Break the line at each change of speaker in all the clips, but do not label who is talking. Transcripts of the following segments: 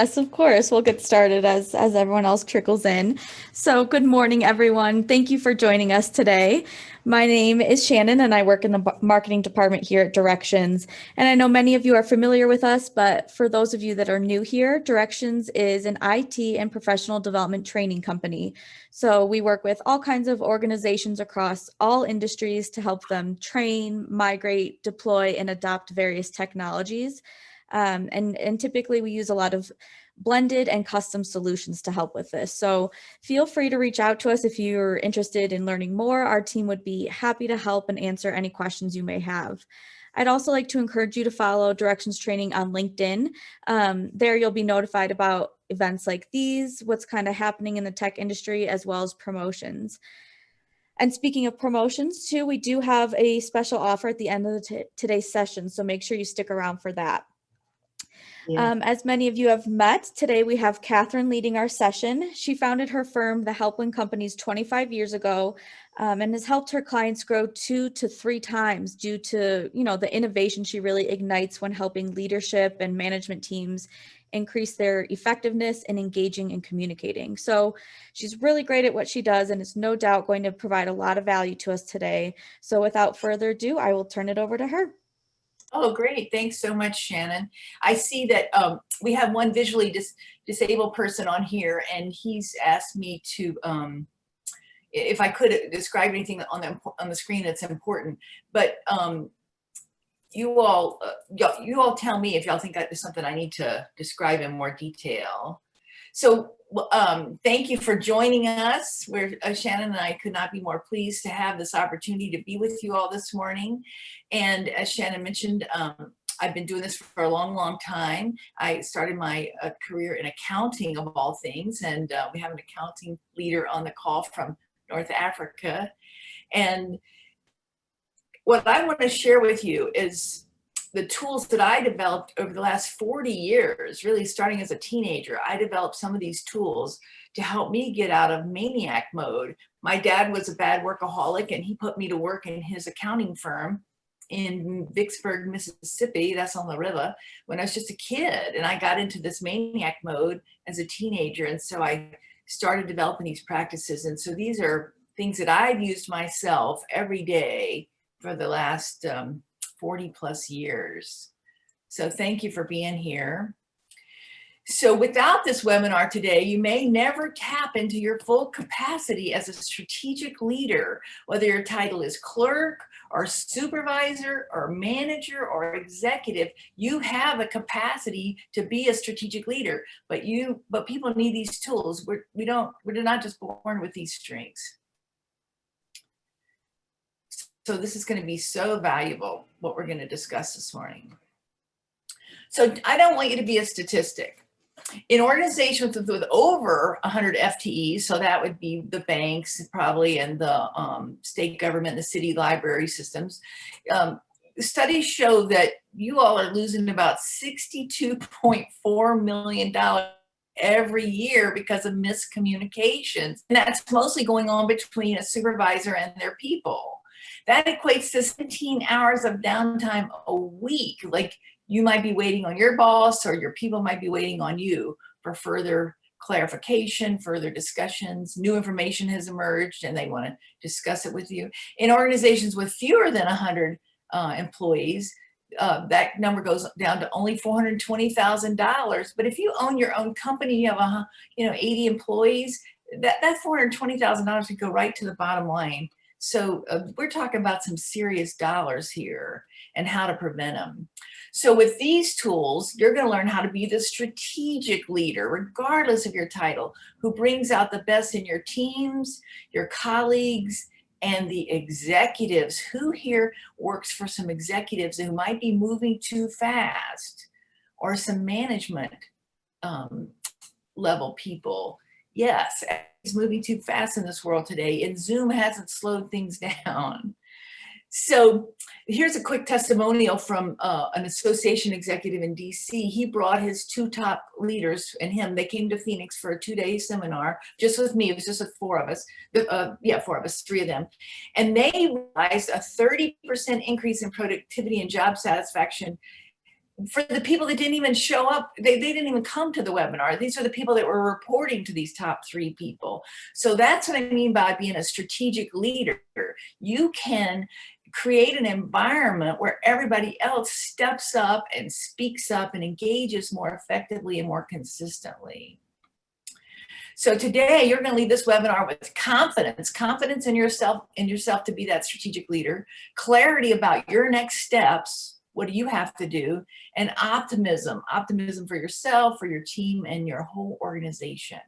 Yes, of course. We'll get started as everyone else trickles in. So, good morning, everyone. Thank you for joining us today. My name is Shannon, and I work in the marketing department here at Directions. And I know many of you are familiar with us, but for those of you that are new here, Directions is an IT and professional development training company. So, we work with all kinds of organizations across all industries to help them train, migrate, deploy, and adopt various technologies. And typically we use a lot of blended and custom solutions to help with this. So feel free to reach out to us if you're interested in learning more. Our team would be happy to help and answer any questions you may have. I'd also like to encourage you to follow Directions Training on LinkedIn. There you'll be notified about events like these, what's kind of happening in the tech industry, as well as promotions. And speaking of promotions too, we do have a special offer at the end of today's session, so make sure you stick around for that.
Yeah.
As many of you have met, today we have Catherine leading our session. She founded her firm, The Helpline Companies, 25 years ago, and has helped her clients grow 2 to 3 times due to, the innovation she really ignites when helping leadership and management teams increase their effectiveness in engaging and communicating. So she's really great at what she does and is no doubt going to provide a lot of value to us today. So without further ado, I will turn it over to her.
Oh, great. Thanks so much, Shannon. I see that we have one visually disabled person on here, and he's asked me to, if I could describe anything on the screen that's important. But you all tell me if y'all think that is something I need to describe in more detail. So thank you for joining us. Shannon and I could not be more pleased to have this opportunity to be with you all this morning. And as Shannon mentioned, I've been doing this for a long, long time. I started my career in accounting of all things, and we have an accounting leader on the call from North Africa. And what I want to share with you is the tools that I developed over the last 40 years, really starting as a teenager. I developed some of these tools to help me get out of maniac mode. My dad was a bad workaholic, and he put me to work in his accounting firm in Vicksburg, Mississippi, that's on the river, when I was just a kid. And I got into this maniac mode as a teenager. And so I started developing these practices. And so these are things that I've used myself every day for the last 40 plus years. So thank you for being here. So without this webinar today, you may never tap into your full capacity as a strategic leader, whether your title is clerk or supervisor or manager or executive. You have a capacity to be a strategic leader, but people need these tools. We're not just born with these strengths. So this is going to be so valuable, what we're going to discuss this morning. So I don't want you to be a statistic. In organizations with over 100 FTEs, so that would be the banks probably and the state government, the city library systems, studies show that you all are losing about $62.4 million every year because of miscommunications. And that's mostly going on between a supervisor and their people. That equates to 17 hours of downtime a week. Like, you might be waiting on your boss, or your people might be waiting on you for further clarification, further discussions. New information has emerged and they want to discuss it with you. In organizations with fewer than 100 employees, that number goes down to only $420,000. But if you own your own company, you have 80 employees, that $420,000 could go right to the bottom line. So we're talking about some serious dollars here and how to prevent them. So with these tools, you're going to learn how to be the strategic leader, regardless of your title, who brings out the best in your teams, your colleagues, and the executives. Who here works for some executives who might be moving too fast, or some management level people? Yes, it's moving too fast in this world today, and Zoom hasn't slowed things down. So here's a quick testimonial from an association executive in DC. He brought his 2 top leaders and him. They came to Phoenix for a 2-day seminar, just with me. It was just 4 of us. 4 of us, 3 of them. And they realized a 30% increase in productivity and job satisfaction for the people that didn't even show up, they didn't even come to the webinar. These are the people that were reporting to these top 3 people. So that's what I mean by being a strategic leader. You can create an environment where everybody else steps up and speaks up and engages more effectively and more consistently. So today you're going to leave this webinar with confidence in yourself to be that strategic leader, clarity about your next steps. What do you have to do? And optimism for yourself, for your team, and your whole organization.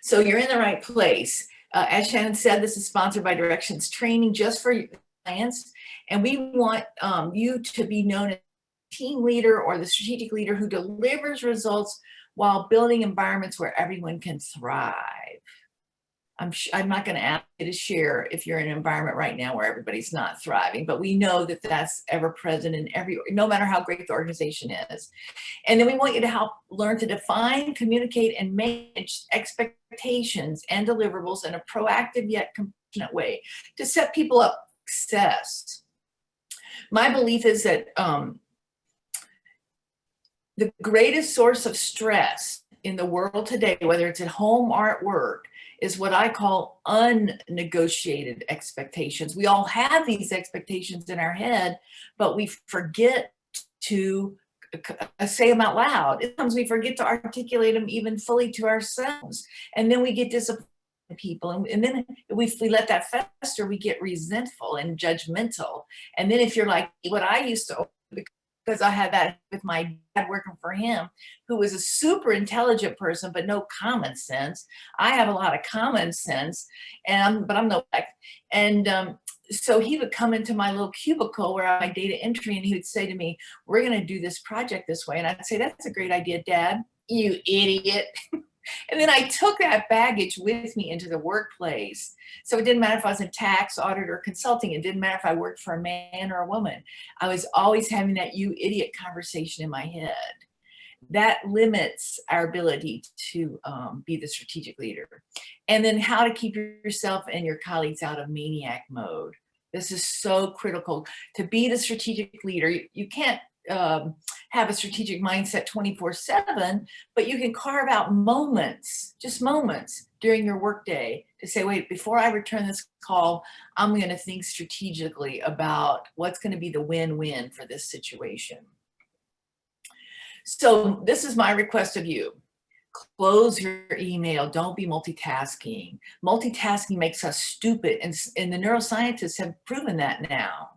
So you're in the right place. As Shannon said, this is sponsored by Directions Training just for clients. And we want you to be known as a team leader or the strategic leader who delivers results while building environments where everyone can thrive. I'm not going to ask you to share if you're in an environment right now where everybody's not thriving, but we know that that's ever present in no matter how great the organization is. And then we want you to help learn to define, communicate, and manage expectations and deliverables in a proactive yet compassionate way to set people up for success. My belief is that the greatest source of stress in the world today, whether it's at home or at work, is what I call unnegotiated expectations. We all have these expectations in our head, but we forget to say them out loud. Sometimes we forget to articulate them even fully to ourselves. And then we get disappointed in people. And then if we let that fester, we get resentful and judgmental. And then if you're like what I used to, because I had that with my dad working for him, who was a super intelligent person, but no common sense. I have a lot of common sense, but I'm no like. And so he would come into my little cubicle where I data entry, and he would say to me, "We're going to do this project this way." And I'd say, "That's a great idea, Dad. You idiot." And then I took that baggage with me into the workplace. So it didn't matter if I was in tax, audit, or consulting. It didn't matter if I worked for a man or a woman. I was always having that "you idiot" conversation in my head. That limits our ability to be the strategic leader. And then how to keep yourself and your colleagues out of maniac mode. This is so critical. To be the strategic leader, you can't have a strategic mindset 24/7, but you can carve out moments, just moments during your workday to say, wait, before I return this call, I'm going to think strategically about what's going to be the win-win for this situation. So this is my request of you. Close your email. Don't be multitasking. Multitasking makes us stupid, and the neuroscientists have proven that now.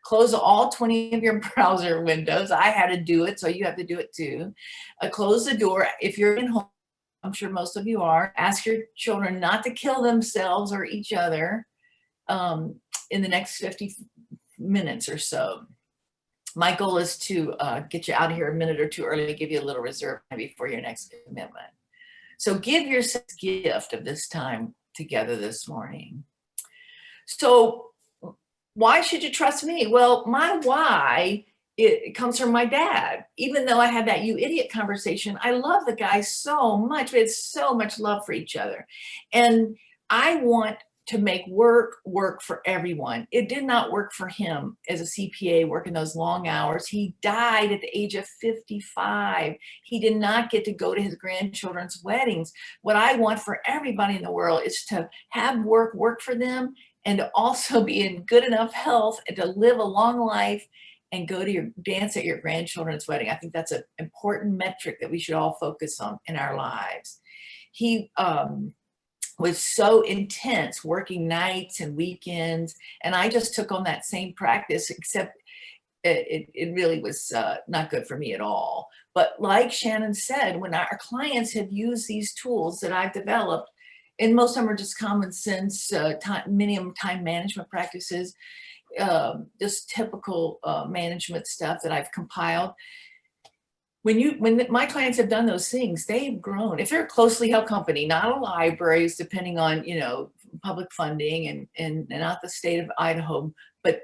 Close all 20 of your browser windows. I had to do it, so you have to do it too. Close the door. If you're in home, I'm sure most of you are, ask your children not to kill themselves or each other in the next 50 minutes or so. My goal is to get you out of here a minute or two early to give you a little reserve before your next commitment. So give yourself a gift of this time together this morning. So why should you trust me? Well, my why, it comes from my dad. Even though I had that "you idiot" conversation, I love the guy so much. We had so much love for each other. And I want to make work for everyone. It did not work for him as a CPA working those long hours. He died at the age of 55. He did not get to go to his grandchildren's weddings. What I want for everybody in the world is to have work for them, and to also be in good enough health and to live a long life and go to your dance at your grandchildren's wedding. I think that's an important metric that we should all focus on in our lives. He was so intense, working nights and weekends, and I just took on that same practice, except it really was not good for me at all. But like Shannon said, when our clients have used these tools that I've developed, and most of them are just common sense, minimum time management practices, just typical management stuff that I've compiled. When my clients have done those things, they've grown. If they're a closely held company, not a libraries, depending on public funding and not the state of Idaho, but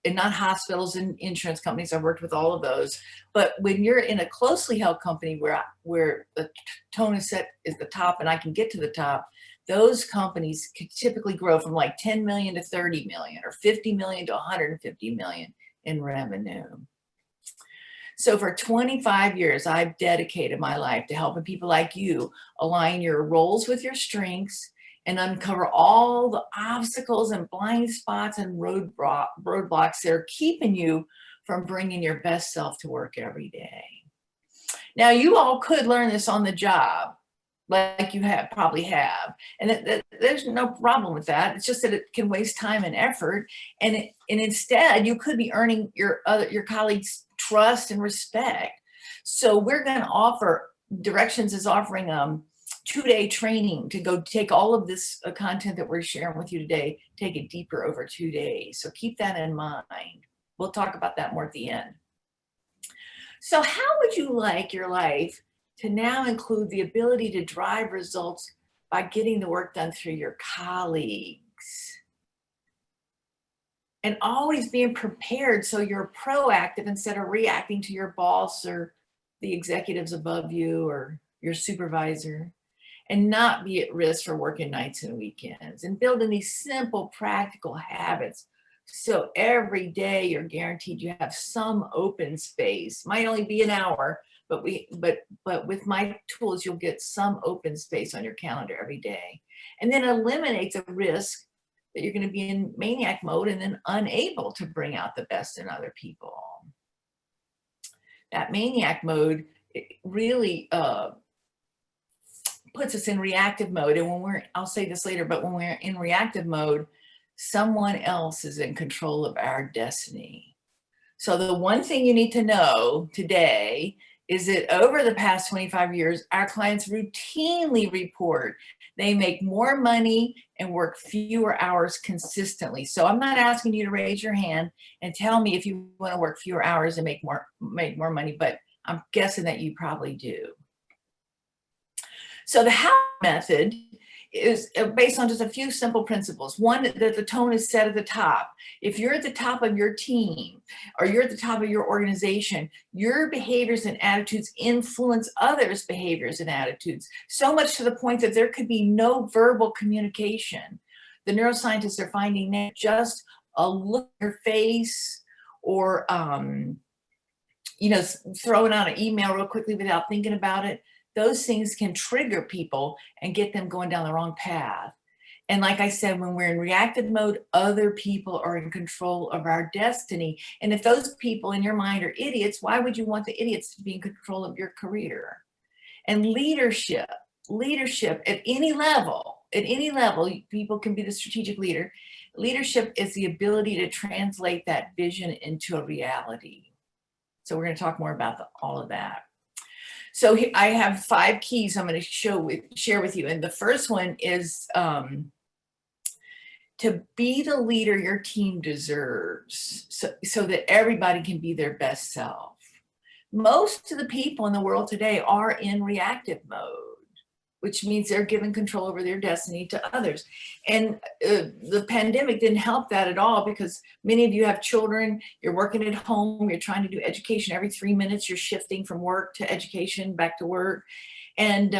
and not hospitals and insurance companies. I've worked with all of those. But when you're in a closely held company where the tone is set is the top, and I can get to the top, those companies could typically grow from like 10 million to 30 million or 50 million to 150 million in revenue. So for 25 years, I've dedicated my life to helping people like you align your roles with your strengths and uncover all the obstacles and blind spots and roadblocks that are keeping you from bringing your best self to work every day. Now, you all could learn this on the job, like you probably have, and there's no problem with that. It's just that it can waste time and effort, and instead you could be earning your colleagues' trust and respect. So we're going to offer, Directions is offering 2-day training to go take all of this content that we're sharing with you today, take it deeper over 2 days. So keep that in mind. We'll talk about that more at the end. So how would you like your life to now include the ability to drive results by getting the work done through your colleagues? And always being prepared so you're proactive instead of reacting to your boss or the executives above you or your supervisor, and not be at risk for working nights and weekends, and building these simple, practical habits. So every day you're guaranteed you have some open space. Might only be an hour, but with my tools, you'll get some open space on your calendar every day. And then eliminate the risk that you're going to be in maniac mode and then unable to bring out the best in other people. That maniac mode really puts us in reactive mode. And I'll say this later, but when we're in reactive mode, someone else is in control of our destiny. So the one thing you need to know today is that over the past 25 years, our clients routinely report they make more money and work fewer hours consistently. So I'm not asking you to raise your hand and tell me if you want to work fewer hours and make more money, but I'm guessing that you probably do. So the how method is based on just a few simple principles. One, that the tone is set at the top. If you're at the top of your team or you're at the top of your organization, your behaviors and attitudes influence others' behaviors and attitudes, so much to the point that there could be no verbal communication. The neuroscientists are finding that just a look at your face or throwing out an email real quickly without thinking about it, those things can trigger people and get them going down the wrong path. And like I said, when we're in reactive mode, other people are in control of our destiny. And if those people in your mind are idiots, why would you want the idiots to be in control of your career? And leadership at any level, people can be the strategic leader. Leadership is the ability to translate that vision into a reality. So we're going to talk more about all of that. So I have 5 keys I'm going to share with you. And the first one is to be the leader your team deserves, so that everybody can be their best self. Most of the people in the world today are in reactive mode, which means they're giving control over their destiny to others. And the pandemic didn't help that at all, because many of you have children, you're working at home, you're trying to do education every 3 minutes, you're shifting from work to education, back to work. And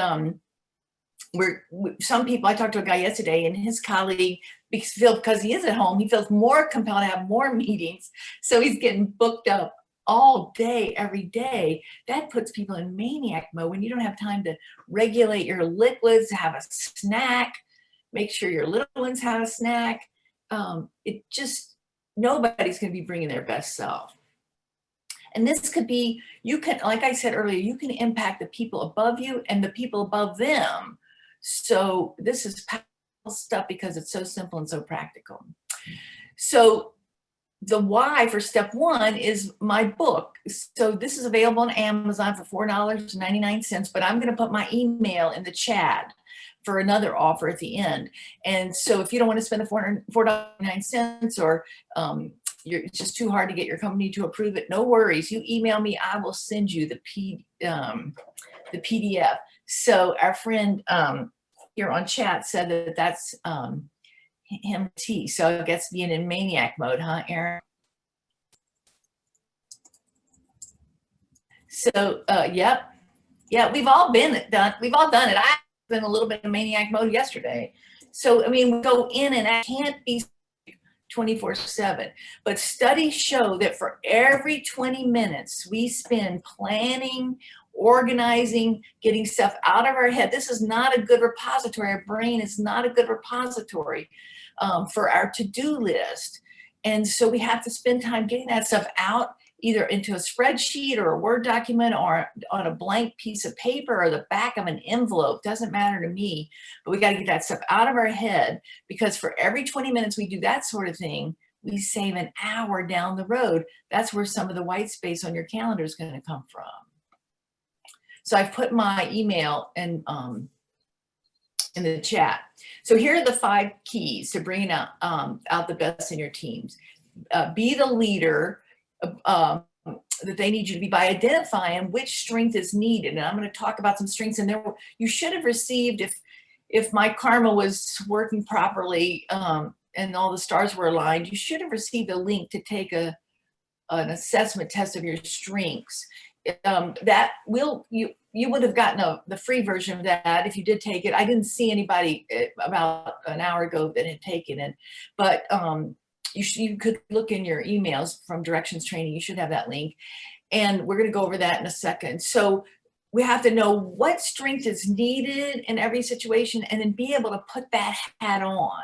some people, I talked to a guy yesterday, and his colleague, because he is at home, he feels more compelled to have more meetings. So he's getting booked up all day, every day. That puts people in maniac mode when you don't have time to regulate your liquids, have a snack, make sure your little ones have a snack. Nobody's going to be bringing their best self. And this could be, like I said earlier, you can impact the people above you and the people above them. So this is powerful stuff because it's so simple and so practical. So the why for step 1 is my book. So this is available on Amazon for $4.99, but I'm going to put my email in the chat for another offer at the end. And so if you don't want to spend the $4.99 or it's just too hard to get your company to approve it, no worries. You email me, I will send you the PDF. So our friend here on chat said that that's him T. So I guess being in maniac mode, huh, Aaron? So yeah, we've all done it. I've been a little bit in maniac mode yesterday. So I mean, we go in and I can't be 24/7. But studies show that for every 20 minutes we spend planning, organizing, getting stuff out of our head, this is not a good repository. Our brain is not a good repository for our to-do list. And so we have to spend time getting that stuff out, either into a spreadsheet or a Word document or on a blank piece of paper or the back of an envelope. Doesn't matter to me, but we got to get that stuff out of our head, because for every 20 minutes we do that sort of thing, we save an hour down the road. That's where some of the white space on your calendar is going to come from. So I've put my email in the chat. So here are the 5 keys to bringing out the best in your teams. Be the leader that they need you to be by identifying which strength is needed. And I'm going to talk about some strengths in there. You should have received, if my karma was working properly and all the stars were aligned, you should have received a link to take an assessment test of your strengths. That will, you would have gotten the free version of that if you did take it. I didn't see anybody about an hour ago that had taken it, but you could look in your emails from Directions Training. You should have that link. And we're going to go over that in a second. So we have to know what strength is needed in every situation and then be able to put that hat on.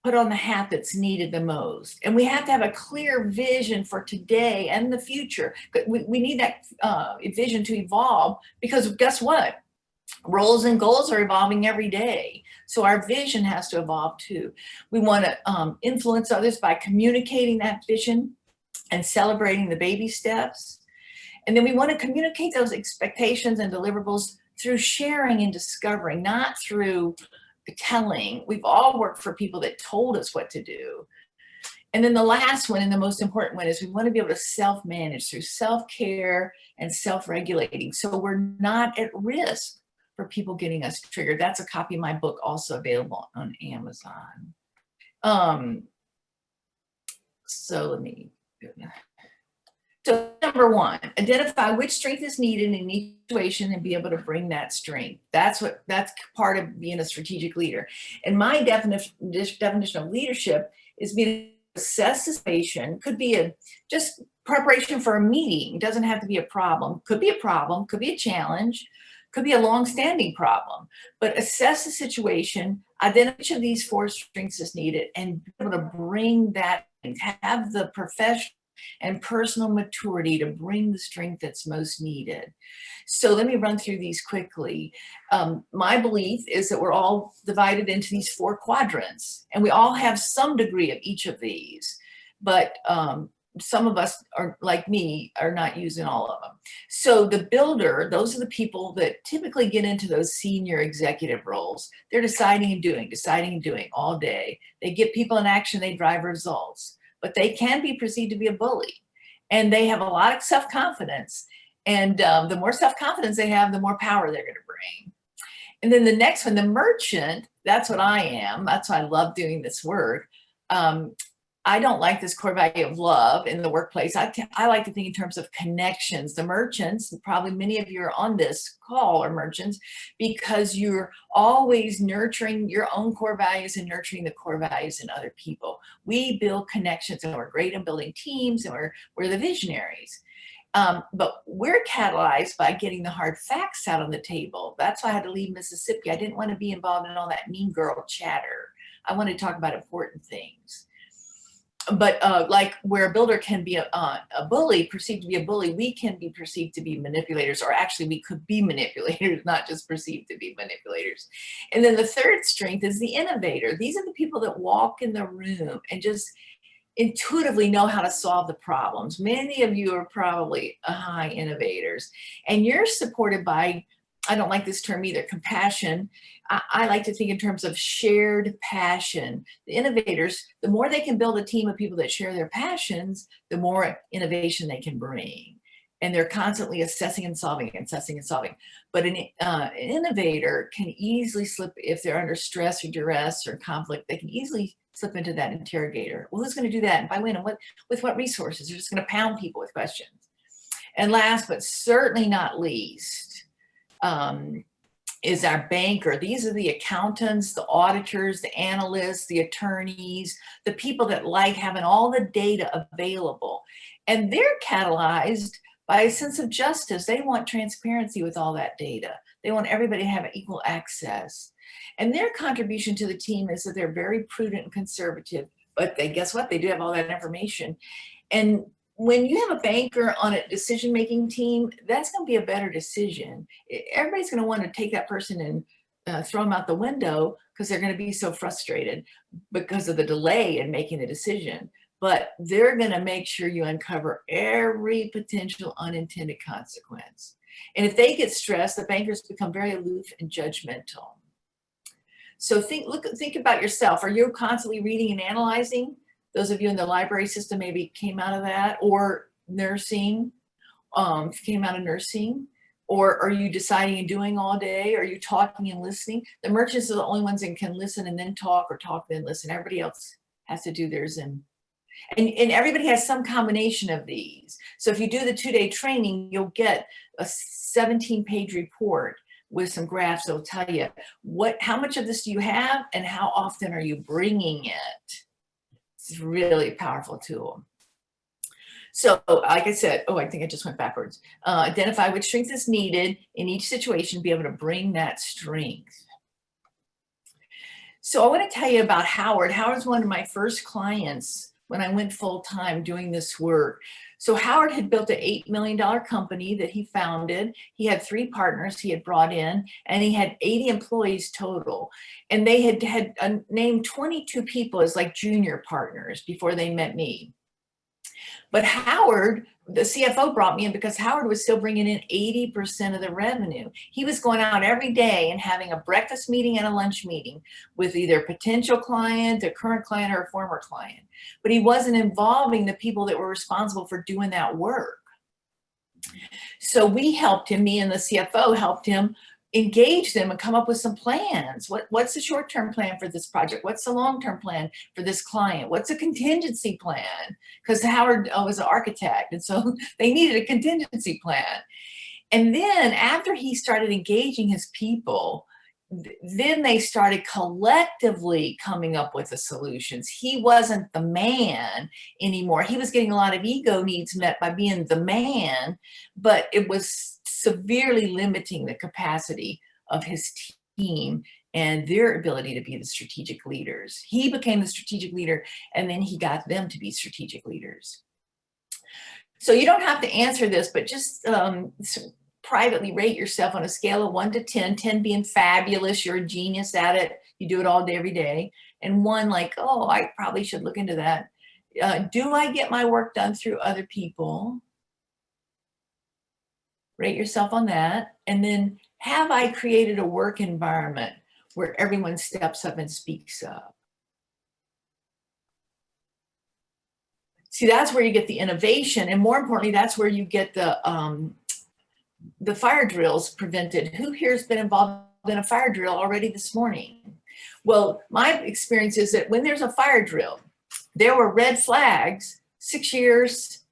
Put on the hat that's needed the most. And we have to have a clear vision for today and the future. We need that vision to evolve, because guess what? Roles and goals are evolving every day. So our vision has to evolve too. We want to influence others by communicating that vision and celebrating the baby steps. And then we want to communicate those expectations and deliverables through sharing and discovering, not through telling. We've all worked for people that told us what to do. And then the last one, and the most important one, is we want to be able to self-manage through self-care and self-regulating, so we're not at risk for people getting us triggered. That's a copy of my book, also available on Amazon. So number 1, identify which strength is needed in each situation and be able to bring that strength. That's part of being a strategic leader. And my definition of leadership is being able to assess the situation. Could be just preparation for a meeting. It doesn't have to be a problem. Could be a problem, could be a challenge, could be a long-standing problem. But assess the situation, identify which of these 4 strengths is needed, and be able to bring that, have the professional and personal maturity to bring the strength that's most needed. So let me run through these quickly. My belief is that we're all divided into these 4 quadrants, and we all have some degree of each of these, but some of us are, like me, are not using all of them. So the builder, those are the people that typically get into those senior executive roles. They're deciding and doing all day. They get people in action, they drive results. But they can be perceived to be a bully, and they have a lot of self-confidence. And the more self-confidence they have, the more power they're going to bring. And then the next one, the merchant, that's what I am. That's why I love doing this work. I don't like this core value of love in the workplace. I like to think in terms of connections. The merchants, probably many of you are on this call are merchants, because you're always nurturing your own core values and nurturing the core values in other people. We build connections, and we're great at building teams, and we're the visionaries. But we're catalyzed by getting the hard facts out on the table. That's why I had to leave Mississippi. I didn't want to be involved in all that mean girl chatter. I wanted to talk about important things. But like where a builder can be a bully, perceived to be a bully, we can be perceived to be manipulators, or actually we could be manipulators, not just perceived to be manipulators. And then the third strength is the innovator. These are the people that walk in the room and just intuitively know how to solve the problems. Many of you are probably high innovators, and you're supported by, I don't like this term either, compassion. I like to think in terms of shared passion. The innovators, the more they can build a team of people that share their passions, the more innovation they can bring. And they're constantly assessing and solving. But an innovator can easily slip, if they're under stress or duress or conflict, they can easily slip into that interrogator. Well, who's going to do that? And by when? And with what resources? They're just going to pound people with questions. And last, but certainly not least, is our banker. These are the accountants, the auditors, the analysts, the attorneys, the people that like having all the data available. And they're catalyzed by a sense of justice. They want transparency with all that data. They want everybody to have equal access. And their contribution to the team is that they're very prudent and conservative, but guess what? They do have all that information. And when you have a banker on a decision-making team, that's going to be a better decision. Everybody's going to want to take that person and throw them out the window because they're going to be so frustrated because of the delay in making the decision. But they're going to make sure you uncover every potential unintended consequence. And if they get stressed, the bankers become very aloof and judgmental. So think about yourself. Are you constantly reading and analyzing? Those of you in the library system maybe came out of that, or nursing, came out of nursing, or are you deciding and doing all day? Are you talking and listening? The merchants are the only ones that can listen and then talk, or talk then listen. Everybody else has to do theirs, and everybody has some combination of these. So if you do the 2-day training, you'll get a 17-page report with some graphs that'll tell you how much of this do you have and how often are you bringing it. It's a really powerful tool. So like I said, I think I just went backwards. Identify which strength is needed in each situation, be able to bring that strength. So I want to tell you about Howard. Howard's one of my first clients when I went full-time doing this work. So Howard had built an $8 million company that he founded. He had 3 partners he had brought in, and he had 80 employees total. And they had named 22 people as like junior partners before they met me. But Howard, the CFO, brought me in because Howard was still bringing in 80% of the revenue. He was going out every day and having a breakfast meeting and a lunch meeting with either a potential client, a current client, or a former client. But he wasn't involving the people that were responsible for doing that work. So we helped him, me and the CFO helped him engage them and come up with some plans. What's the short-term plan for this project? What's the long-term plan for this client? What's a contingency plan? Because Howard was an architect, and so they needed a contingency plan. And then after he started engaging his people, then they started collectively coming up with the solutions. He wasn't the man anymore. He was getting a lot of ego needs met by being the man, but it was severely limiting the capacity of his team and their ability to be the strategic leaders. He became the strategic leader, and then he got them to be strategic leaders. So you don't have to answer this, but just privately rate yourself on a scale of 1 to 10, 10 being fabulous, you're a genius at it, you do it all day, every day, and 1 like, oh, I probably should look into that. Do I get my work done through other people? Rate yourself on that. And then, have I created a work environment where everyone steps up and speaks up? See, that's where you get the innovation. And more importantly, that's where you get the fire drills prevented. Who here has been involved in a fire drill already this morning? Well, my experience is that when there's a fire drill, there were red flags 6 years,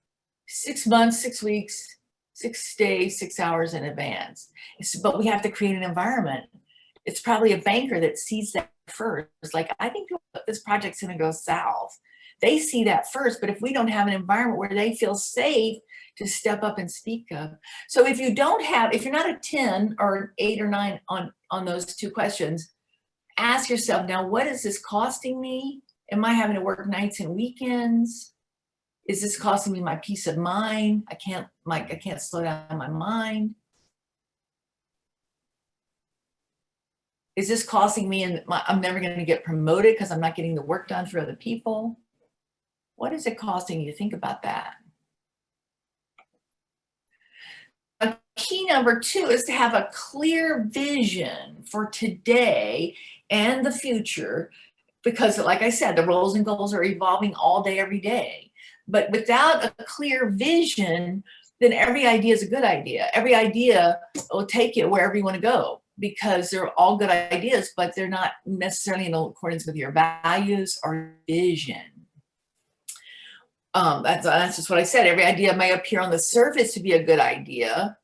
6 months, 6 weeks, 6 days, 6 hours in advance. But we have to create an environment. It's probably a banker that sees that first. It's like, I think this project's going to go south. They see that first, but if we don't have an environment where they feel safe to step up and speak up. So if you're not a 10 or 8 or 9 on those 2 questions, ask yourself, now, what is this costing me? Am I having to work nights and weekends? Is this costing me my peace of mind? I can't slow down my mind. Is this costing me and I'm never going to get promoted because I'm not getting the work done for other people? What is it costing you? Think about that. A key number 2 is to have a clear vision for today and the future, because like I said, the roles and goals are evolving all day, every day. But without a clear vision, then every idea is a good idea. Every idea will take you wherever you want to go, because they're all good ideas, but they're not necessarily in accordance with your values or vision. That's just what I said. Every idea may appear on the surface to be a good idea,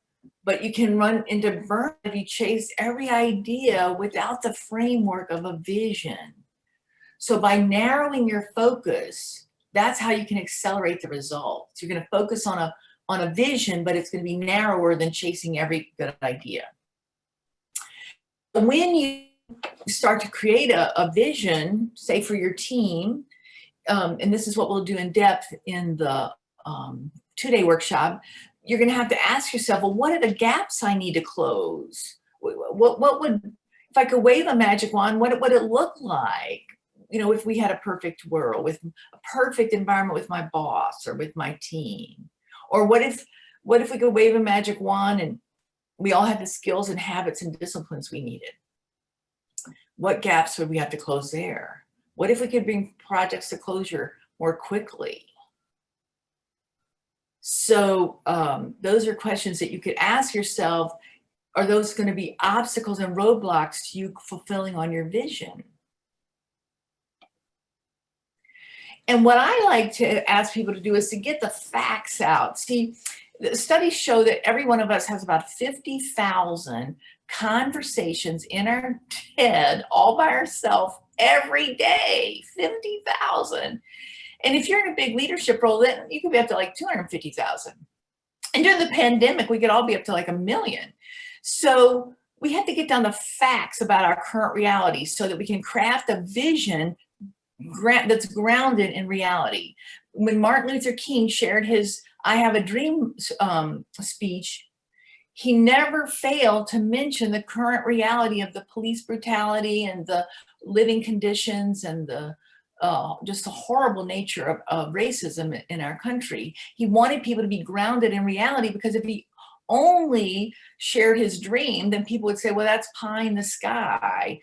but you can run into burnout if you chase every idea without the framework of a vision. So by narrowing your focus, that's how you can accelerate the results. You're going to focus on a vision, but it's going to be narrower than chasing every good idea. When you start to create a vision, say for your team, and this is what we'll do in depth in the 2-day workshop, you're going to have to ask yourself, well, what are the gaps I need to close? What would, if I could wave a magic wand, what would it look like? You know, if we had a perfect world with a perfect environment with my boss or with my team, or what if we could wave a magic wand and we all had the skills and habits and disciplines we needed? What gaps would we have to close there? What if we could bring projects to closure more quickly? So those are questions that you could ask yourself. Are those going to be obstacles and roadblocks to you fulfilling on your vision? And what I like to ask people to do is to get the facts out. See, the studies show that every one of us has about 50,000 conversations in our head all by ourselves every day. 50,000. And if you're in a big leadership role, then you could be up to like 250,000. And during the pandemic, we could all be up to like 1 million. So we have to get down to facts about our current reality so that we can craft a vision that's grounded in reality. When Martin Luther King shared his I Have a Dream speech, he never failed to mention the current reality of the police brutality and the living conditions and the just the horrible nature of racism in our country. He wanted people to be grounded in reality, because if he only shared his dream, then people would say, well, that's pie in the sky.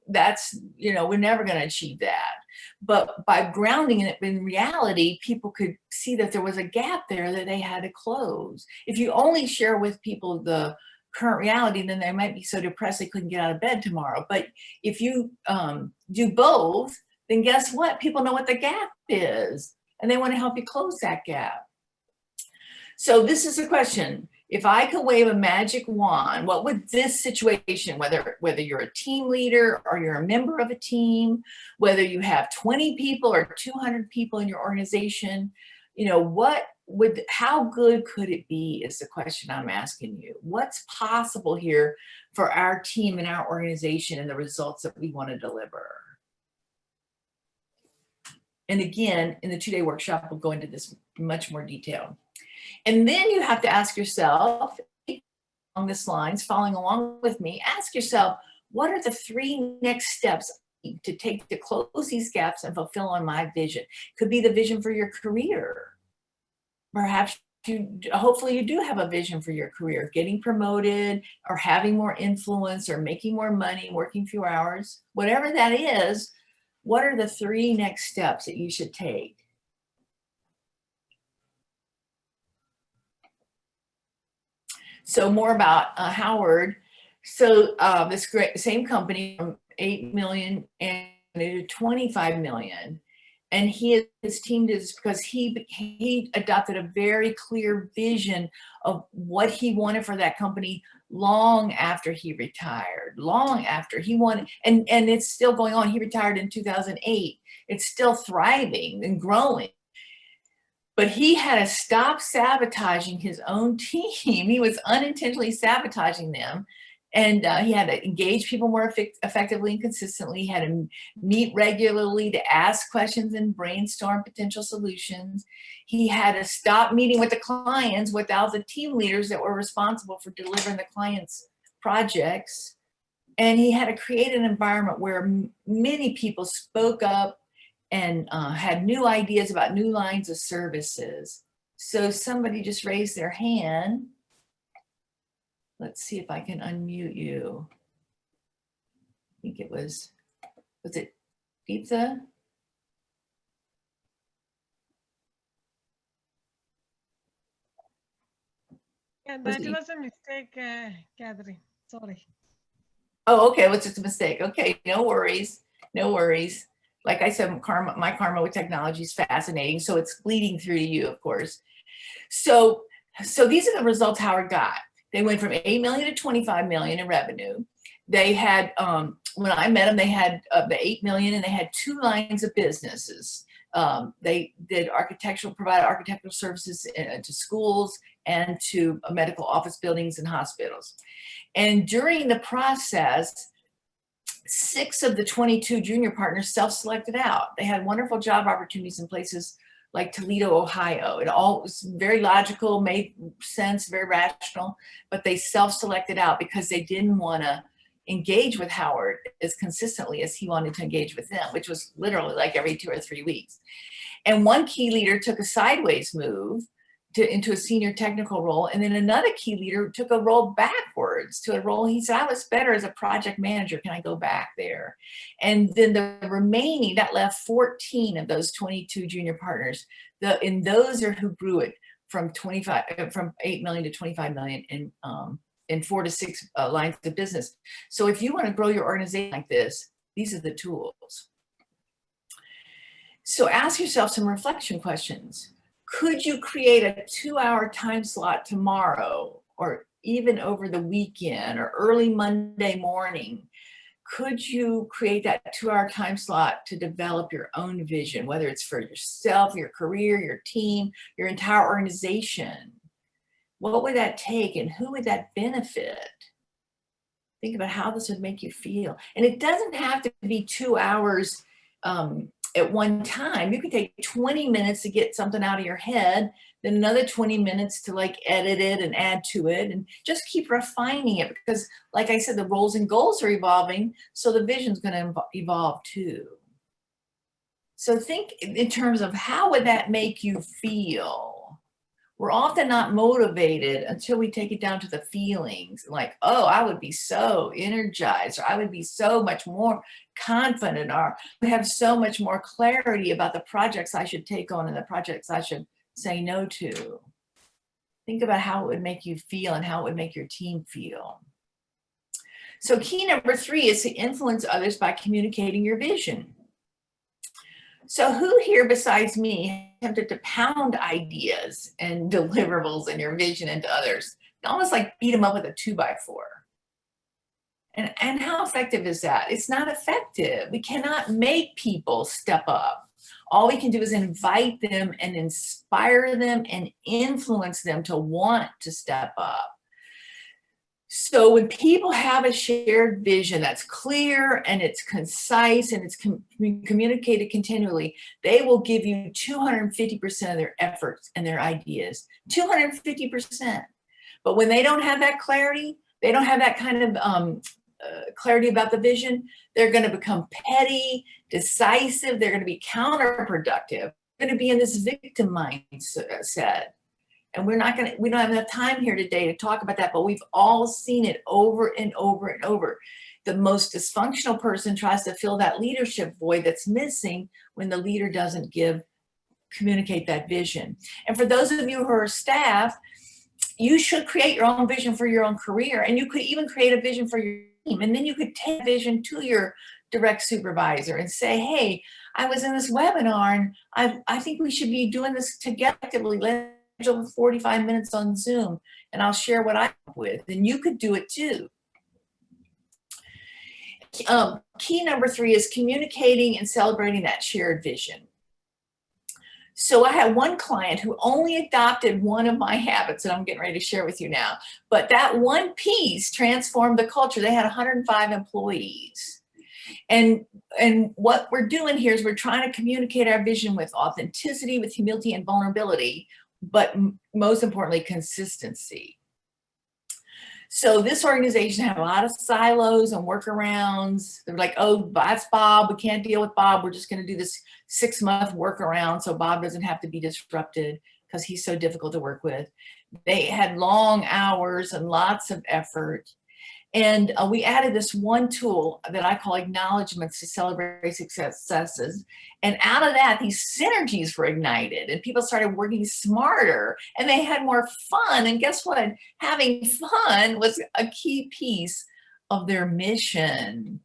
That's, you know, we're never going to achieve that. But by grounding it in reality, people could see that there was a gap there that they had to close. If you only share with people the current reality, then they might be so depressed they couldn't get out of bed tomorrow. But if you do both, then guess what? People know what the gap is, and they want to help you close that gap. So this is a question. If I could wave a magic wand, what would this situation, whether you're a team leader or you're a member of a team, whether you have 20 people or 200 people in your organization, you know, how good could it be is the question I'm asking you. What's possible here for our team and our organization and the results that we want to deliver? And again, in the 2-day workshop, we'll go into this in much more detail. And then you have to ask yourself, along this lines, following along with me, ask yourself, what are the 3 next steps to take to close these gaps and fulfill on my vision? Could be the vision for your career. Perhaps hopefully you do have a vision for your career, getting promoted or having more influence or making more money, working fewer hours. Whatever that is, what are the 3 next steps that you should take? So more about Howard. So this same company from 8 million and to 25 million. And his team did this because he adopted a very clear vision of what he wanted for that company long after he retired, long after he wanted, and it's still going on. He retired in 2008. It's still thriving and growing. But he had to stop sabotaging his own team. He was unintentionally sabotaging them. And he had to engage people more effectively and consistently. He had to meet regularly to ask questions and brainstorm potential solutions. He had to stop meeting with the clients without the team leaders that were responsible for delivering the clients' projects. And he had to create an environment where many people spoke up and had new ideas about new lines of services. So somebody just raised their hand. Let's see if I can unmute you. I think it was it Deeptha?
Yeah, that was a mistake, Catherine. Sorry.
Oh, okay. Well, it's just a mistake. Okay, no worries. No worries. Like I said, my karma with technology is fascinating. So it's bleeding through to you, of course. So these are the results Howard got. They went from 8 million to 25 million in revenue. They had, when I met them, they had the 8 million and they had 2 lines of businesses. They did provide architectural services to schools and to medical office buildings and hospitals. And during the process, 6 of the 22 junior partners self-selected out. They had wonderful job opportunities in places like Toledo, Ohio. It all was very logical, made sense, very rational, but they self-selected out because they didn't want to engage with Howard as consistently as he wanted to engage with them, which was literally like every 2 or 3 weeks. And one key leader took a sideways move into a senior technical role. And then another key leader took a role backwards to a role. He said, I was better as a project manager. Can I go back there? And then the remaining, that left 14 of those 22 junior partners. And those are who grew it from 8 million to 25 million in 4 to 6 lines of business. So if you want to grow your organization like this, these are the tools. So ask yourself some reflection questions. Could you create a 2-hour time slot tomorrow, or even over the weekend or early Monday morning? Could you create that 2-hour time slot to develop your own vision, whether it's for yourself, your career, your team, your entire organization? What would that take and who would that benefit? Think about how this would make you feel. And it doesn't have to be 2 hours at one time. You can take 20 minutes to get something out of your head, then another 20 minutes to like edit it and add to it, and just keep refining it, because like I said, the roles and goals are evolving, so the vision's going to evolve too. So think in terms of how would that make you feel? We're often not motivated until we take it down to the feelings, like, oh, I would be so energized, or I would be so much more confident, or I have so much more clarity about the projects I should take on and the projects I should say no to. Think about how it would make you feel and how it would make your team feel. So key number 3 is to influence others by communicating your vision. So who here besides me attempted to pound ideas and deliverables and your vision into others? Almost like beat them up with a 2x4. And how effective is that? It's not effective. We cannot make people step up. All we can do is invite them and inspire them and influence them to want to step up. So when people have a shared vision that's clear and it's concise and it's communicated continually, they will give you 250% of their efforts and their ideas, 250%. But when they don't have that clarity, they don't have that kind of clarity about the vision, they're going to become petty, decisive, they're going to be counterproductive, they're going to be in this victim mindset. And we don't have enough time here today to talk about that, but we've all seen it over and over and over. The most dysfunctional person tries to fill that leadership void that's missing when the leader doesn't communicate that vision. And for those of you who are staff, you should create your own vision for your own career, and you could even create a vision for your team. And then you could take vision to your direct supervisor and say, hey, I was in this webinar and I think we should be doing this together. Let's 45 minutes on Zoom, and I'll share what I'm with, and you could do it too. Key number 3 is communicating and celebrating that shared vision. So I had one client who only adopted one of my habits, and I'm getting ready to share with you now, but that one piece transformed the culture. They had 105 employees. And what we're doing here is we're trying to communicate our vision with authenticity, with humility and vulnerability, but most importantly, consistency. So this organization had a lot of silos and workarounds. They're like, oh, that's Bob. We can't deal with Bob. We're just going to do this 6-month workaround so Bob doesn't have to be disrupted because he's so difficult to work with. They had long hours and lots of effort. And we added this one tool that I call Acknowledgements to celebrate successes. And out of that, these synergies were ignited and people started working smarter and they had more fun. And guess what? Having fun was a key piece of their mission.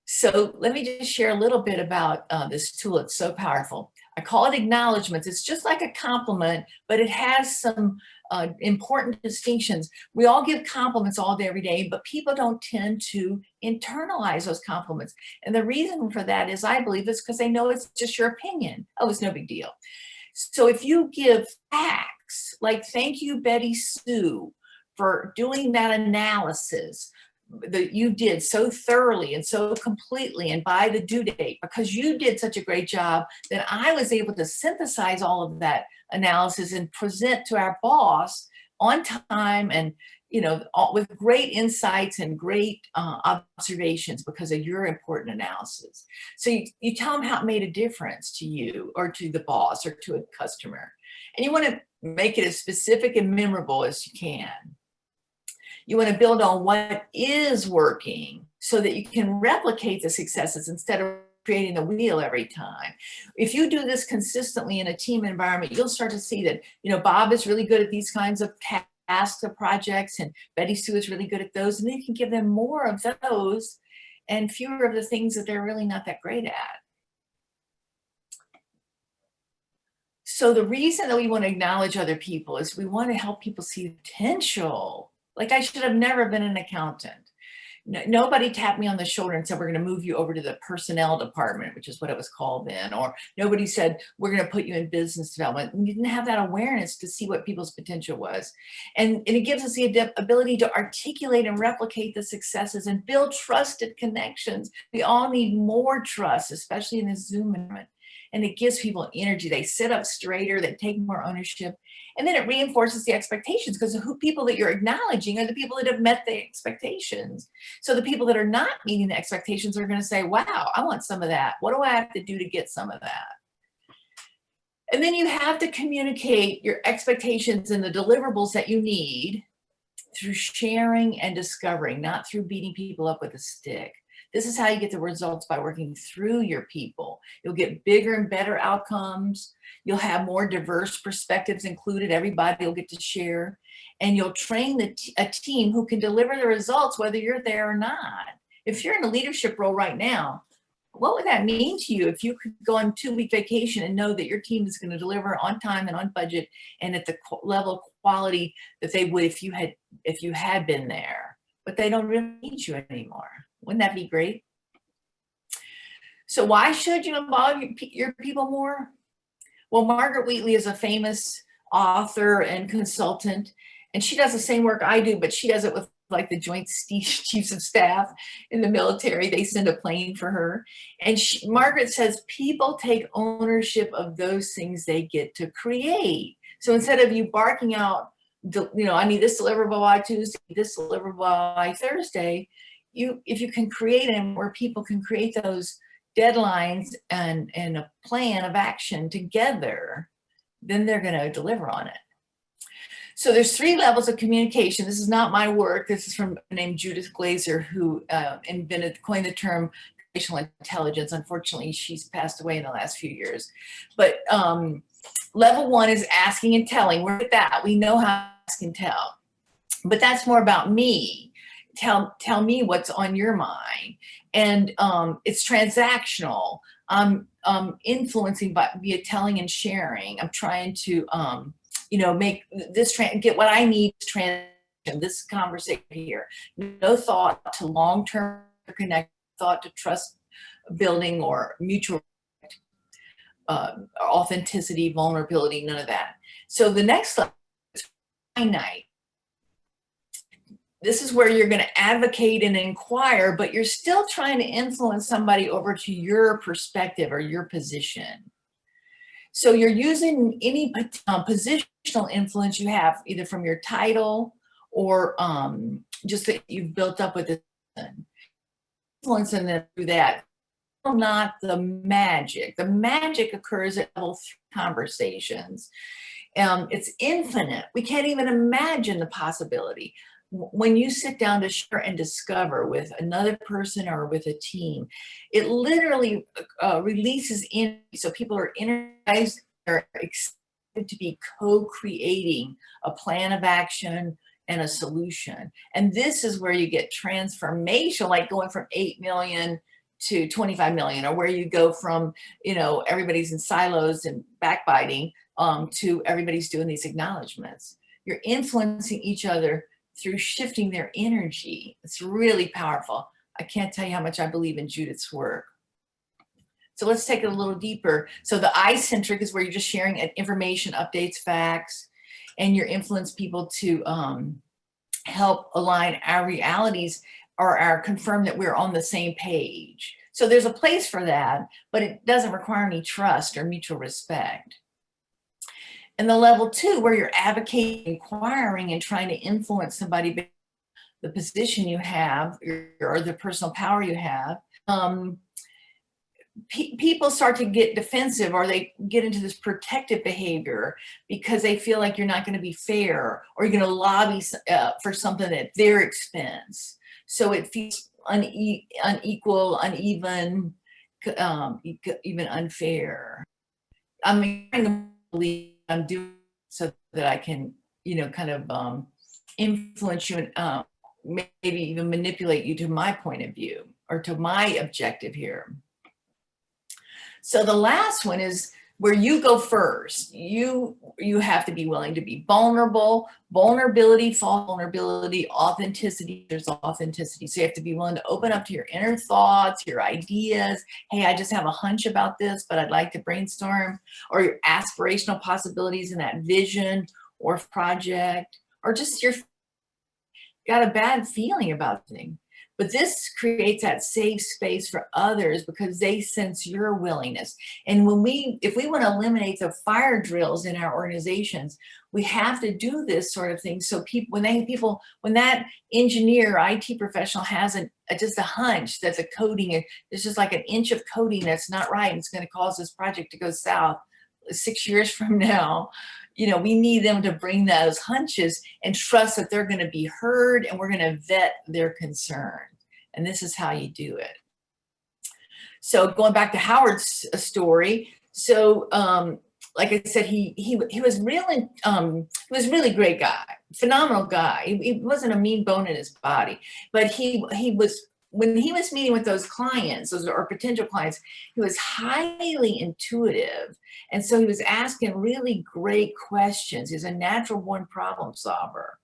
So let me just share a little bit about this tool. It's so powerful. I call it Acknowledgements. It's just like a compliment, but it has some important distinctions. We all give compliments all day, every day, but people don't tend to internalize those compliments. And the reason for that is, I believe, it's because they know it's just your opinion. Oh, it's no big deal. So if you give facts, like, thank you, Betty Sue, for doing that analysis that you did so thoroughly and so completely and by the due date, because you did such a great job that I was able to synthesize all of that analysis and present to our boss on time, and with great insights and great observations because of your important analysis. So you tell them how it made a difference to you or to the boss or to a customer. And you want to make it as specific and memorable as you can. You want to build on what is working so that you can replicate the successes instead of creating the wheel every time. If you do this consistently in a team environment, you'll start to see that, Bob is really good at these kinds of tasks or projects, and Betty Sue is really good at those. And then you can give them more of those and fewer of the things that they're really not that great at. So the reason that we want to acknowledge other people is we want to help people see potential. Like, I should have never been an accountant. Nobody tapped me on the shoulder and said, we're going to move you over to the personnel department, which is what it was called then. Or nobody said, we're going to put you in business development. We didn't have that awareness to see what people's potential was. And it gives us the ability to articulate and replicate the successes and build trusted connections. We all need more trust, especially in this Zoom environment. And it gives people energy. They sit up straighter, they take more ownership. And then it reinforces the expectations, because the people that you're acknowledging are the people that have met the expectations. So the people that are not meeting the expectations are going to say, wow, I want some of that. What do I have to do to get some of that? And then you have to communicate your expectations and the deliverables that you need through sharing and discovering, not through beating people up with a stick. This is how you get the results, by working through your people. You'll get bigger and better outcomes. You'll have more diverse perspectives included. Everybody will get to share. And you'll train a team who can deliver the results whether you're there or not. If you're in a leadership role right now, what would that mean to you if you could go on a 2-week vacation and know that your team is going to deliver on time and on budget and at the level of quality that they would if you had been there, but they don't really need you anymore? Wouldn't that be great? So why should you involve your people more? Well, Margaret Wheatley is a famous author and consultant, and she does the same work I do, but she does it with like the Joint Chiefs of Staff in the military. They send a plane for her. And Margaret says people take ownership of those things they get to create. So instead of you barking out, I need this deliverable by Tuesday, this deliverable by Thursday, if you can create them where people can create those deadlines and a plan of action together, then they're going to deliver on it. So there's 3 levels of communication. This is not my work. This is from named Judith Glaser, who coined the term relational intelligence. Unfortunately, she's passed away in the last few years. But level 1 is asking and telling. We're at that. We know how to ask and tell. But that's more about me. Tell me what's on your mind. And it's transactional. I'm influencing via telling and sharing. I'm trying to make this get what I need to transition this conversation here. No thought to long-term connect, thought to trust building or mutual authenticity, vulnerability, none of that. So the next level is finite. This is where you're going to advocate and inquire, but you're still trying to influence somebody over to your perspective or your position. So you're using any positional influence you have, either from your title or just that you've built up with it, influencing them through that. Not the magic. The magic occurs at level 3 conversations. It's infinite. We can't even imagine the possibility. When you sit down to share and discover with another person or with a team, it literally releases energy. So people are energized, they're excited to be co-creating a plan of action and a solution. And this is where you get transformation, like going from 8 million to 25 million, or where you go from, everybody's in silos and backbiting to everybody's doing these acknowledgements. you're influencing each other through shifting their energy. It's really powerful. I can't tell you how much I believe in Judith's work. So let's take it a little deeper. So the I-centric is where you're just sharing information, updates, facts, and you influence people to help align our realities or confirm that we're on the same page. So there's a place for that, but it doesn't require any trust or mutual respect. And the level 2, where you're advocating, inquiring, and trying to influence somebody based on the position you have or the personal power you have. People start to get defensive, or they get into this protective behavior because they feel like you're not going to be fair, or you're going to lobby for something at their expense. So it feels unequal, uneven, even unfair. I'm trying to believe I'm doing so that I can, kind of influence you and maybe even manipulate you to my point of view or to my objective here. So the last one is where you go first. You have to be willing to be vulnerable. Vulnerability, false vulnerability, authenticity. There's authenticity. So you have to be willing to open up to your inner thoughts, your ideas. Hey, I just have a hunch about this, but I'd like to brainstorm. Or your aspirational possibilities in that vision or project. Or just you're got a bad feeling about things. But this creates that safe space for others because they sense your willingness. And if we want to eliminate the fire drills in our organizations, we have to do this sort of thing. So when that engineer, IT professional has just a hunch that the coding, there's just like an inch of coding that's not right, and it's going to cause this project to go south 6 years from now, we need them to bring those hunches and trust that they're going to be heard, and we're going to vet their concern. And this is how you do it. So going back to Howard's story. So, like I said, he was really great guy, phenomenal guy. He wasn't a mean bone in his body, but when he was meeting with those clients, or potential clients, he was highly intuitive. And so he was asking really great questions. He's a natural born problem solver.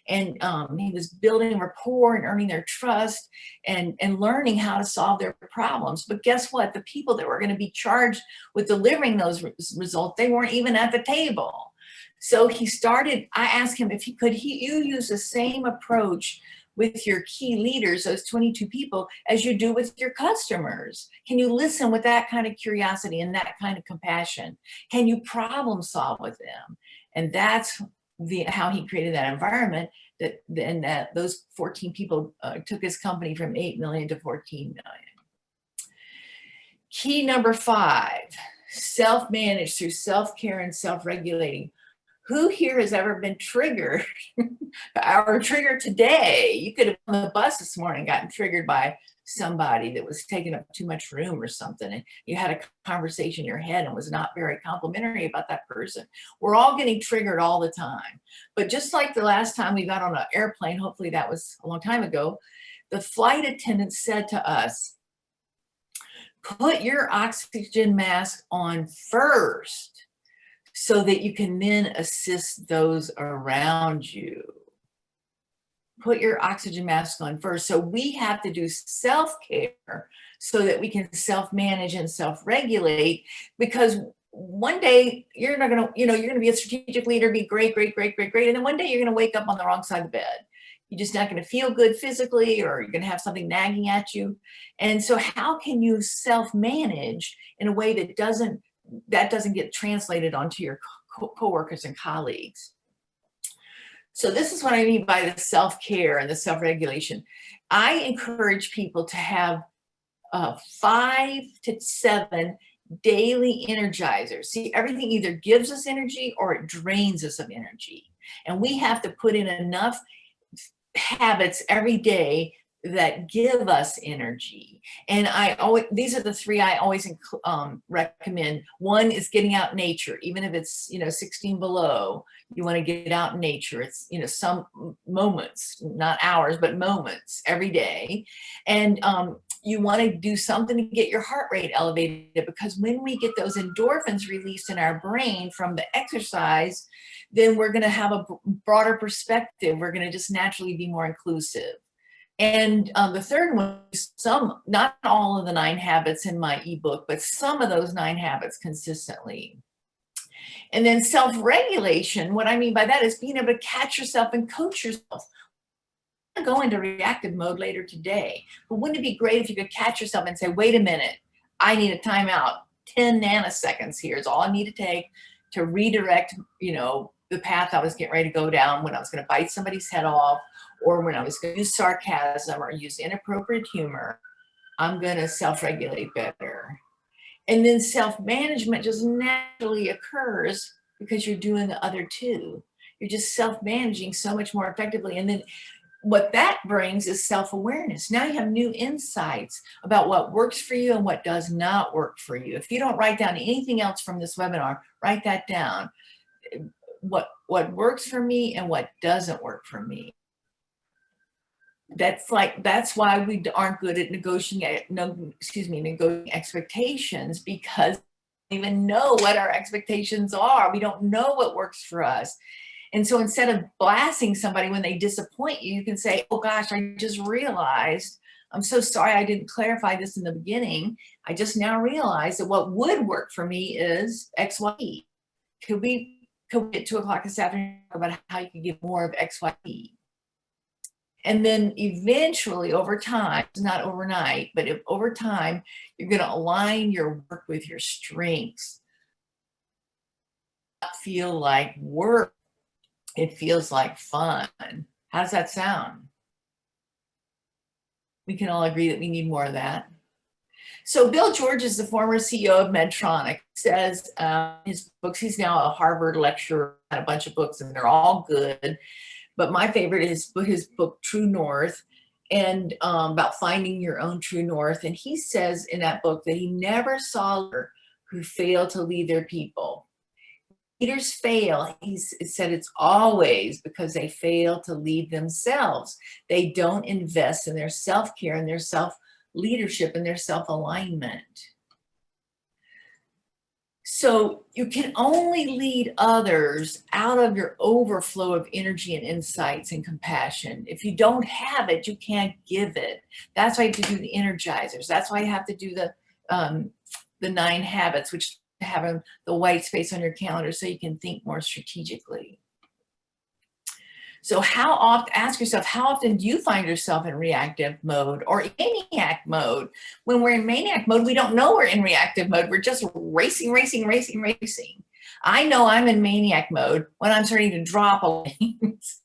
And he was building rapport and earning their trust and learning how to solve their problems. But guess what? The people that were going to be charged with delivering those results, they weren't even at the table. So I asked him if you use the same approach with your key leaders, those 22 people, as you do with your customers. Can you listen with that kind of curiosity and that kind of compassion? Can you problem solve with them? And that's how he created that environment that those 14 people took his company from 8 million to 14 million. Key number 5, self-manage through self-care and self-regulating. Who here has ever been triggered or triggered today? You could have on the bus this morning gotten triggered by somebody that was taking up too much room or something, and you had a conversation in your head and was not very complimentary about that person. We're all getting triggered all the time. But just like the last time we got on an airplane, hopefully that was a long time ago, the flight attendant said to us, put your oxygen mask on first, so that you can then assist those around you. Put your oxygen mask on first. So we have to do self-care so that we can self-manage and self-regulate, because one day you're not going to, you're going to be a strategic leader, be great. And then one day you're going to wake up on the wrong side of the bed. You're just not going to feel good physically, or you're going to have something nagging at you. And so how can you self-manage in a way that doesn't get translated onto your coworkers and colleagues? So this is what I mean by the self-care and the self-regulation. I encourage people to have 5 to 7 daily energizers. See, everything either gives us energy or it drains us of energy. And we have to put in enough habits every day that give us energy. And these are the 3 I always recommend. One is getting out in nature, even if it's 16 below. You want to get out in nature. It's some moments, not hours, but moments every day. And you want to do something to get your heart rate elevated, because when we get those endorphins released in our brain from the exercise, then we're going to have a broader perspective. We're going to just naturally be more inclusive. And the third one is not all of the 9 habits in my ebook, but some of those 9 habits consistently. And then self-regulation, what I mean by that is being able to catch yourself and coach yourself. Go into reactive mode later today, but wouldn't it be great if you could catch yourself and say, wait a minute, I need a timeout. 10 nanoseconds here is all I need to take to redirect, the path I was getting ready to go down when I was going to bite somebody's head off, or when I was going to use sarcasm or use inappropriate humor. I'm going to self-regulate better. And then self-management just naturally occurs because you're doing the other two. You're just self-managing so much more effectively. And then what that brings is self-awareness. Now you have new insights about what works for you and what does not work for you. If you don't write down anything else from this webinar, write that down. What works for me and what doesn't work for me. That's why we aren't good at negotiating expectations, because we don't even know what our expectations are. We don't know what works for us. And so instead of blasting somebody when they disappoint you, you can say, oh gosh, I just realized, I'm so sorry I didn't clarify this in the beginning. I just now realized that what would work for me is X, Y. Could we at 2 o'clock this afternoon talk about how you can get more of X, Y? And then eventually over time, not overnight, but over time, you're going to align your work with your strengths. Not feel like work. It feels like fun. How does that sound? We can all agree that we need more of that. So Bill George is the former CEO of Medtronic. Says his books, he's now a Harvard lecturer, had a bunch of books, and they're all good. But my favorite is his book, True North, and about finding your own true north. And he says in that book that he never saw a leader who failed to lead their people. Leaders fail, he said, it's always because they fail to lead themselves. They don't invest in their self-care and their self-leadership and their self-alignment. So you can only lead others out of your overflow of energy and insights and compassion. If you don't have it, you can't give it. That's why you have to do the energizers. That's why you have to do the 9 habits, which having the white space on your calendar so you can think more strategically. So ask yourself, how often do you find yourself in reactive mode or maniac mode? When we're in maniac mode, we don't know we're in reactive mode. We're just racing. I know I'm in maniac mode when I'm starting to drop things.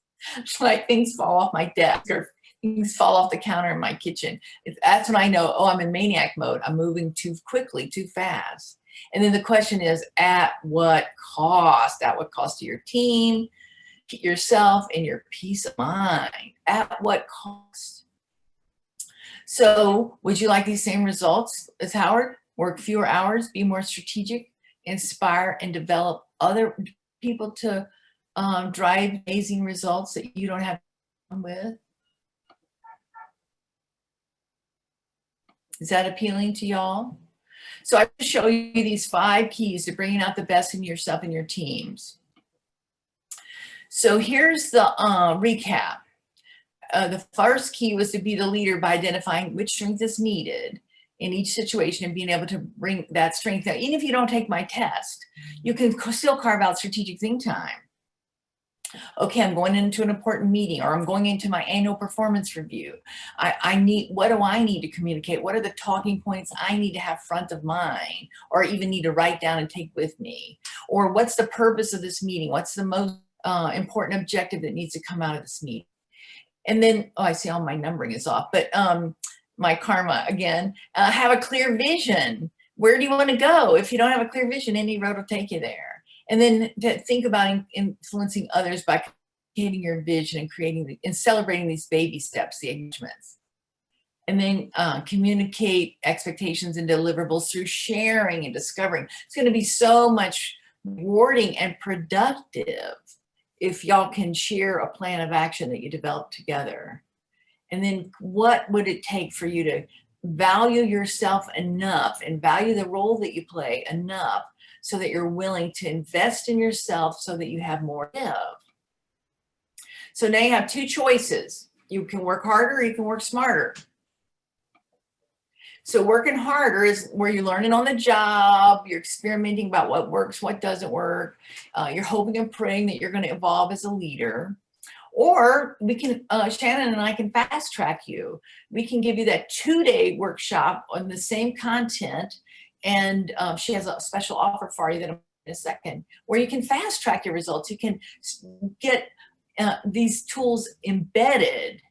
Like things fall off my desk or things fall off the counter in my kitchen. That's when I know, oh, I'm in maniac mode. I'm moving too quickly, too fast. And then the question is, at what cost? At what cost to your team, yourself, and your peace of mind? At what cost? So would you like these same results as Howard? Work fewer hours, be more strategic, inspire and develop other people to drive amazing results that you don't have with? Is that appealing to y'all? So I will show you these 5 keys to bringing out the best in yourself and your teams. So here's the recap. The first key was to be the leader by identifying which strength is needed in each situation and being able to bring that strength out. Even if you don't take my test, you can still carve out strategic think time. Okay, I'm going into an important meeting, or I'm going into my annual performance review. What do I need to communicate? What are the talking points I need to have front of mind, or even need to write down and take with me? Or what's the purpose of this meeting? What's the most important objective that needs to come out of this meeting? And then, oh, I see all my numbering is off, but my karma again, have a clear vision. Where do you want to go? If you don't have a clear vision, any road will take you there. And then to think about influencing others by communicating your vision and creating and celebrating these baby steps, the acknowledgements. And then communicate expectations and deliverables through sharing and discovering. It's going to be so much rewarding and productive if y'all can share a plan of action that you develop together. And then what would it take for you to value yourself enough and value the role that you play enough so that you're willing to invest in yourself so that you have more to give. So now you have two choices. You can work harder or you can work smarter. So working harder is where you're learning on the job, you're experimenting about what works, what doesn't work. You're hoping and praying that you're going to evolve as a leader. Or we can, Shannon and I can fast track you. We can give you that 2-day workshop on the same content. And she has a special offer for you that I'm in a second, where you can fast track your results. You can get these tools embedded.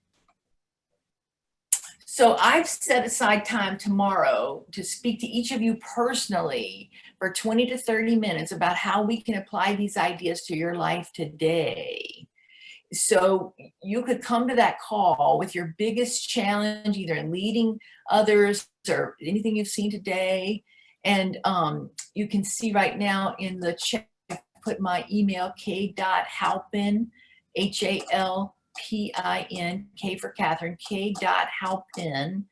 So I've set aside time tomorrow to speak to each of you personally for 20 to 30 minutes about how we can apply these ideas to your life today. So you could come to that call with your biggest challenge, either in leading others or anything you've seen today. And you can see right now in the chat, I put my email, k.halpin, Halpin, K for Catherine, k.halpin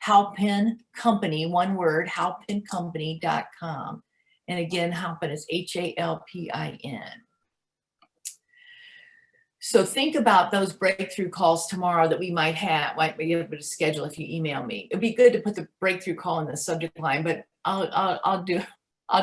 @Halpin Company, one word, halpincompany.com. And again, Halpin is Halpin. So think about those breakthrough calls tomorrow that we might be able to schedule if you email me. It'd be good to put the breakthrough call in the subject line, but I'll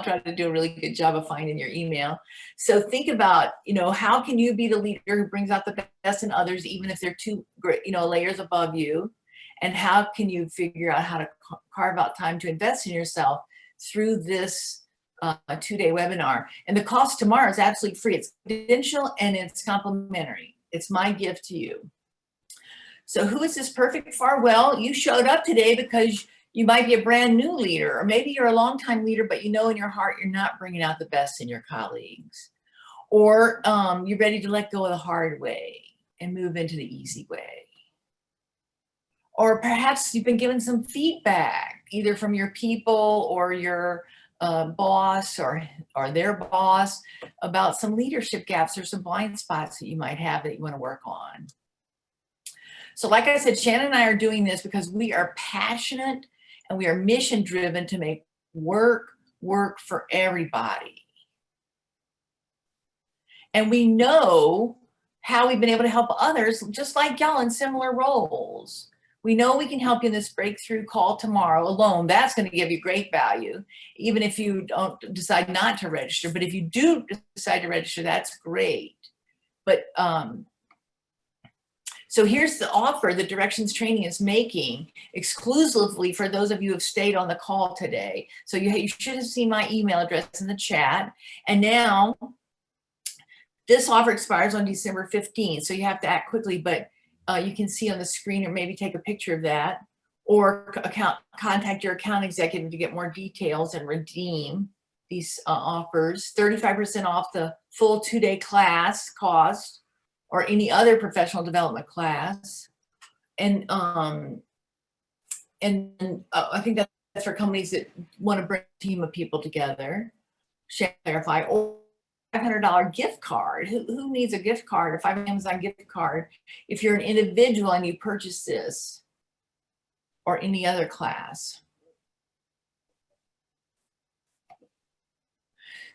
try to do a really good job of finding your email. So think about, how can you be the leader who brings out the best in others, even if they're two layers above you? And how can you figure out how to carve out time to invest in yourself through this 2-day webinar? And the cost tomorrow is absolutely free. It's confidential and it's complimentary. It's my gift to you. So who is this perfect for? Well, you showed up today because you might be a brand new leader, or maybe you're a longtime leader, but in your heart you're not bringing out the best in your colleagues. Or you're ready to let go of the hard way and move into the easy way. Or perhaps you've been given some feedback, either from your people or your boss or their boss, about some leadership gaps or some blind spots that you might have that you want to work on. So like I said, Shannon and I are doing this because we are passionate and we are mission driven to make work for everybody. And we know how we've been able to help others just like y'all in similar roles. We know we can help you in this breakthrough call tomorrow alone. That's going to give you great value, even if you don't decide not to register. But if you do decide to register, that's great. But so here's the offer that Directions Training is making exclusively for those of you who have stayed on the call today. So you should have seen my email address in the chat. And now this offer expires on December 15th. So you have to act quickly, but you can see on the screen, or maybe take a picture of that, or contact your account executive to get more details and redeem these offers. 35% off the full 2-day class cost, or any other professional development class. And I think that's for companies that want to bring a team of people together. Clarify. Or $500 gift card. Who needs a gift card? Or $5 Amazon gift card if you're an individual and you purchase this or any other class.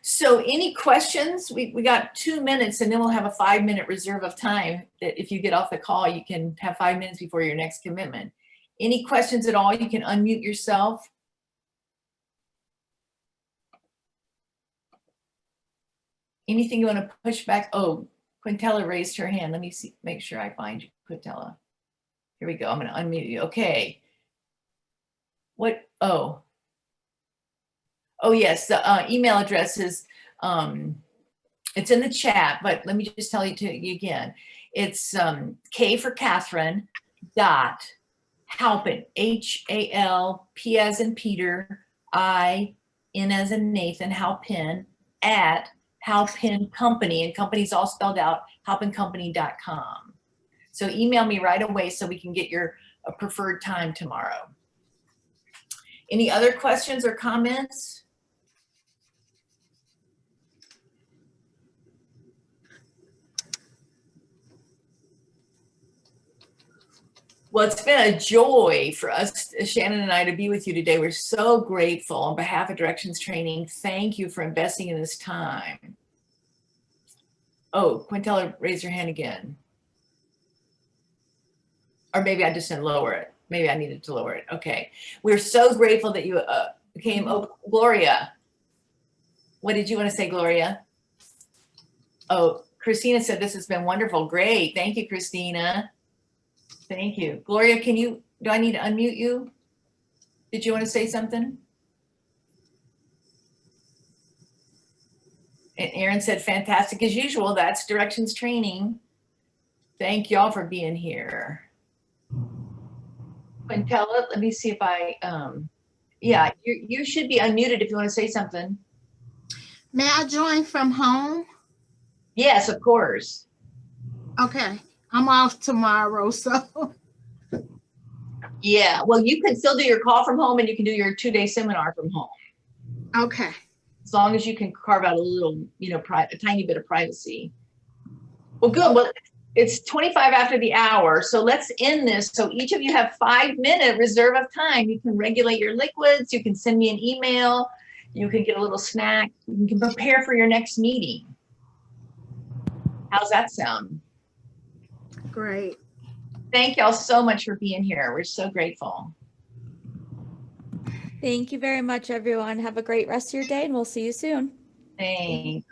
So any questions? We got 2 minutes and then we'll have a 5-minute reserve of time that if you get off the call, you can have 5 minutes before your next commitment. Any questions at all? You can unmute yourself. Anything you want to push back? Oh, Quintella raised her hand. Let me see, make sure I find you, Quintella. Here we go. I'm going to unmute you. Okay. What? Oh, yes. The email address is, it's in the chat, but let me just tell you again. It's K for Catherine .Halpin, H-A-L-P as in Peter, I-N as in Nathan, Halpin @Halpin Company, and company's all spelled out, halpincompany.com. So email me right away so we can get your preferred time tomorrow. Any other questions or comments? Well, it's been a joy for us, Shannon and I, to be with you today. We're so grateful on behalf of Directions Training. Thank you for investing in this time. Oh, Quintella, raise your hand again. Or maybe I just didn't lower it. Maybe I needed to lower it. Okay. We're so grateful that you came. Oh, Gloria. What did you want to say, Gloria? Oh, Christina said this has been wonderful. Great. Thank you, Christina. Thank you. Gloria, do I need to unmute you? Did you want to say something? And Aaron said, fantastic as usual. That's Directions Training. Thank y'all for being here. Quintella, let me see if I, yeah, you should be unmuted if you want to say something.
May I join from home?
Yes, of course.
Okay, I'm off tomorrow, so.
Yeah, well, you can still do your call from home and you can do your 2-day seminar from home.
Okay.
As long as you can carve out a little, a tiny bit of privacy. Well, good. Well, it's 25 after the hour, so let's end this. So each of you have 5-minute reserve of time. You can regulate your liquids. You can send me an email. You can get a little snack. You can prepare for your next meeting. How's that sound?
Great.
Thank y'all so much for being here. We're so grateful.
Thank you very much, everyone. Have a great rest of your day, and we'll see you soon.
Thanks.